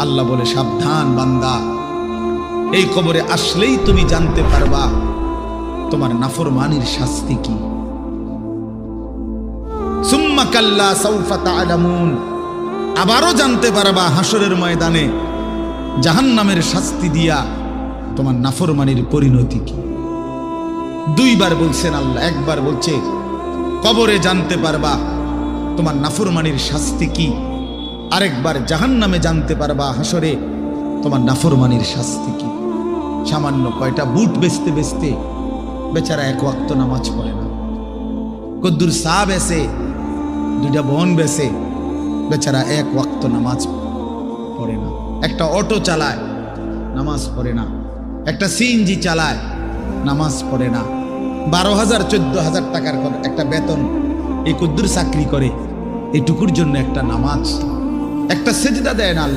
আল্লাহ বলে, সাবধান বান্দা, এই কবরে আসলেই তুমি জানতে পারবা তোমার নাফরমানির শাস্তি কি। সুম্মা কাল্লা সাউফা তা'লামুন, আবারও জানতে পারবা হাসরের ময়দানে জাহান্নামের শাস্তি দিয়া তোমার নাফরমানির পরিণতি কি। দুইবার বলছেন আল্লাহ, একবার বলছে কবরে জানতে পারবা তোমার নাফরমানির শাস্তি কি, আরেকবার জাহান্নামে জানতে পারবা হাসরে তোমার নাফরমানির শাস্তি কি। সামান্য কয়টা বুট বেচতে বেচতে বেচারা এক ওয়াক্ত নামাজ পড়ে না, কদ্দুর চা বেচে, দুইটা বন বেচে, বেচারা এক ওয়াক্ত নামাজ পড়ে না। একটা অটো চালায়, নামাজ পড়ে না। একটা সিএনজি চালায়, নামাজ পড়ে না। 12,000 14,000 টাকার একটা বেতন, এই কদ্দুর চাকরি করে, এটুকুর জন্য একটা নামাজ, একটা সেজদা দেয় না আল্লাহ।